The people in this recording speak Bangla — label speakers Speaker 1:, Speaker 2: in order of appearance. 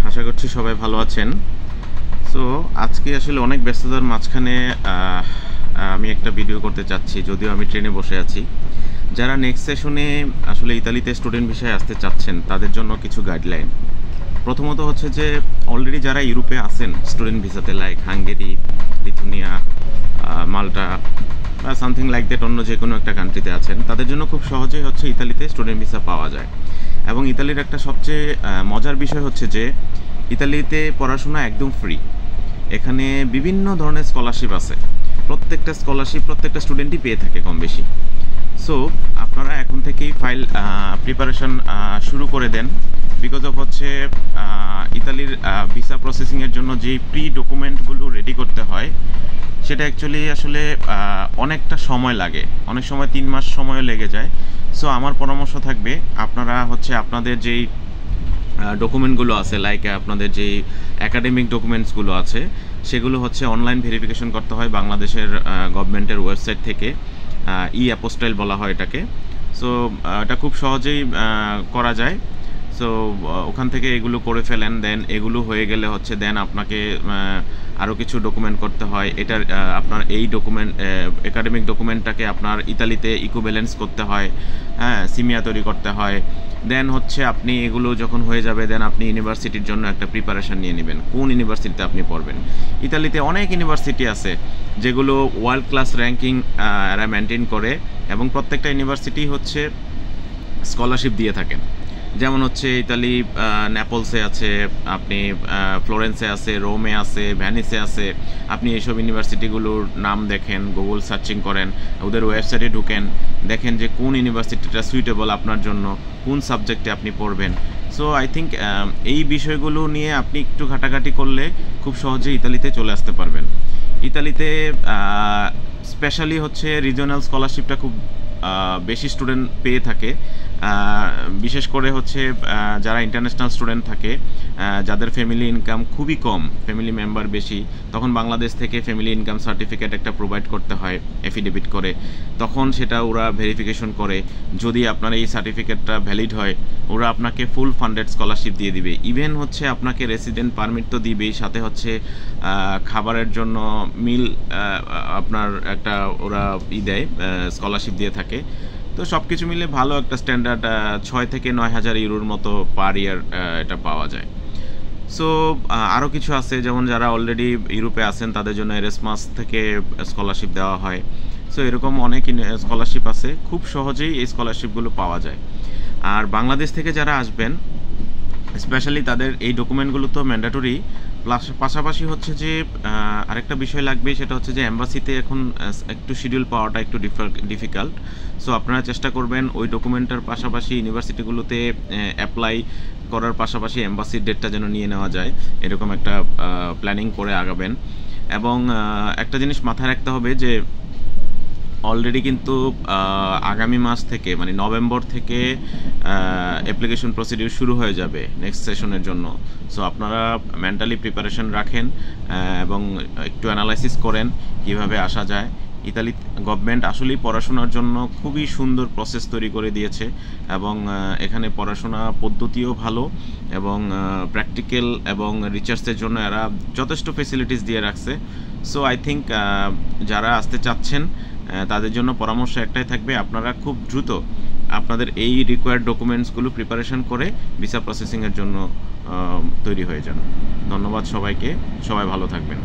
Speaker 1: আশা করছি সবাই ভালো আছেন। সো আজকে আসলে অনেক ব্যস্ততার মাঝখানে আমি একটা ভিডিও করতে চাচ্ছি, যদিও আমি ট্রেনে বসে আছি। যারা নেক্সট সেশনে আসলে ইতালিতে স্টুডেন্ট ভিসায় আসতে চাচ্ছেন তাদের জন্য কিছু গাইডলাইন। প্রথমত হচ্ছে যে অলরেডি যারা ইউরোপে আছেন স্টুডেন্ট ভিসাতে, লাইক হাঙ্গেরি, লিথুনিয়া, মাল্টা বা সামথিং লাইক দ্যাট, অন্য যে কোনো একটা কান্ট্রিতে আছেন, তাদের জন্য খুব সহজেই হচ্ছে ইতালিতে স্টুডেন্ট ভিসা পাওয়া যায়। এবং ইতালির একটা সবচেয়ে মজার বিষয় হচ্ছে যে ইতালিতে পড়াশোনা একদম ফ্রি। এখানে বিভিন্ন ধরনের স্কলারশিপ আছে, প্রত্যেকটা স্কলারশিপ প্রত্যেকটা স্টুডেন্টই পেয়ে থাকে কম বেশি। সো আপনারা এখন থেকেই ফাইল প্রিপারেশন শুরু করে দেন। বিকজ অফ হচ্ছে ইতালির ভিসা প্রসেসিংয়ের জন্য যেই প্রি ডকুমেন্টগুলো রেডি করতে হয়, সেটা অ্যাকচুয়ালি আসলে অনেকটা সময় লাগে, অনেক সময় 3 মাস সময়ও লেগে যায়। সো আমার পরামর্শ থাকবে, আপনারা হচ্ছে আপনাদের যেই ডকুমেন্টগুলো আছে, লাইক আপনাদের যেই অ্যাকাডেমিক ডকুমেন্টসগুলো আছে, সেগুলো হচ্ছে অনলাইন ভেরিফিকেশন করতে হয় বাংলাদেশের গভর্নমেন্টের ওয়েবসাইট থেকে। ই অ্যাপোস্টাইল বলা হয় এটাকে। সো এটা খুব সহজেই করা যায়। সো ওখান থেকে এগুলো করে ফেলেন, দেন এগুলো হয়ে গেলে হচ্ছে দেন আপনাকে আরও কিছু ডকুমেন্ট করতে হয়। এটার আপনার এই ডকুমেন্ট একাডেমিক ডকুমেন্টটাকে আপনার ইতালিতে ইকুইভ্যালেন্স করতে হয়, হ্যাঁ, সিমিয়া তৈরি করতে হয়। দেন হচ্ছে আপনি এগুলো যখন হয়ে যাবে, দেন আপনি ইউনিভার্সিটির জন্য একটা প্রিপারেশান নিয়ে নেবেন, কোন ইউনিভার্সিটিতে আপনি পড়বেন। ইতালিতে অনেক ইউনিভার্সিটি আছে যেগুলো ওয়ার্ল্ড ক্লাস র্যাঙ্কিং এরা মেনটেন করে, এবং প্রত্যেকটা ইউনিভার্সিটি হচ্ছে স্কলারশিপ দিয়ে থাকেন। যেমন হচ্ছে ইতালি নেপলসে আছে, আপনি ফ্লোরেন্সে আছে, রোমে আছে, ভ্যানিসে আছে। আপনি এইসব ইউনিভার্সিটিগুলোর নাম দেখেন, গুগল সার্চিং করেন, ওদের ওয়েবসাইটে ঢুকেন, দেখেন যে কোন ইউনিভার্সিটিটা সুইটেবল আপনার জন্য, কোন সাবজেক্টে আপনি পড়বেন। সো আই থিঙ্ক এই বিষয়গুলো নিয়ে আপনি একটু ঘাটাঘাটি করলে খুব সহজে ইতালিতে চলে আসতে পারবেন। ইতালিতে স্পেশালি হচ্ছে রিজিওনাল স্কলারশিপটা খুব বেশি স্টুডেন্ট পেয়ে থাকে। বিশেষ করে হচ্ছে যারা ইন্টারন্যাশনাল স্টুডেন্ট থাকে, যাদের ফ্যামিলি ইনকাম খুবই কম, ফ্যামিলি মেম্বার বেশি, তখন বাংলাদেশ থেকে ফ্যামিলি ইনকাম সার্টিফিকেট একটা প্রোভাইড করতে হয় এফিডেভিট করে। তখন সেটা ওরা ভেরিফিকেশন করে, যদি আপনার এই সার্টিফিকেটটা ভ্যালিড হয়, ওরা আপনাকে ফুল ফান্ডেড স্কলারশিপ দিয়ে দিবে। ইভেন হচ্ছে আপনাকে রেসিডেন্ট পারমিট তো দিবেই, সাথে হচ্ছে খাবারের জন্য মিল আপনার একটা ওরা দেয়, স্কলারশিপ দিয়ে থাকে। তো সব কিছু মিলে ভালো একটা স্ট্যান্ডার্ড 6 থেকে 9 হাজার ইউরোর মতো পার ইয়ার এটা পাওয়া যায়। সো আরও কিছু আছে, যেমন যারা অলরেডি ইউরোপে আছেন তাদের জন্য এরাসমাস থেকে স্কলারশিপ দেওয়া হয়। সো এরকম অনেক স্কলারশিপ আছে, খুব সহজেই এই স্কলারশিপগুলো পাওয়া যায়। আর বাংলাদেশ থেকে যারা আসবেন স্পেশালি তাদের এই ডকুমেন্টগুলো তো ম্যান্ডেটরি, প্লাস পাশাপাশি হচ্ছে যে আরেকটা বিষয় লাগবে, সেটা হচ্ছে যে এম্বাসিতে এখন একটু শিডিউল পাওয়াটা একটু ডিফিকাল্ট। সো আপনারা চেষ্টা করবেন ওই ডকুমেন্টের পাশাপাশি ইউনিভার্সিটিগুলোতে অ্যাপ্লাই করার পাশাপাশি এম্বাসির ডেটটা যেন নিয়ে নেওয়া যায়, এরকম একটা প্ল্যানিং করে আগাবেন। এবং একটা জিনিস মাথায় রাখতে হবে যে অলরেডি কিন্তু আগামী মাস থেকে, মানে নভেম্বর থেকে অ্যাপ্লিকেশন প্রসিডিউর শুরু হয়ে যাবে নেক্সট সেশনের জন্য। সো আপনারা মেন্টালি প্রিপারেশন রাখেন এবং একটু অ্যানালাইসিস করেন কিভাবে আসা যায়। ইতালি গভর্নমেন্ট আসলেই পড়াশোনার জন্য খুবই সুন্দর প্রসেস তৈরি করে দিয়েছে, এবং এখানে পড়াশোনা পদ্ধতিও ভালো, এবং প্র্যাকটিক্যাল এবং রিসার্চের জন্য এরা যথেষ্ট ফেসিলিটিস দিয়ে রাখছে। সো আই থিঙ্ক যারা আসতে চাচ্ছেন তাদের জন্য পরামর্শ একটাই থাকবে, আপনারা খুব দ্রুত আপনাদের এই রিকোয়ার্ড ডকুমেন্টসগুলো প্রিপারেশন করে ভিসা প্রসেসিংয়ের জন্য তৈরি হয়ে যান। ধন্যবাদ সবাইকে, সবাই ভালো থাকবেন।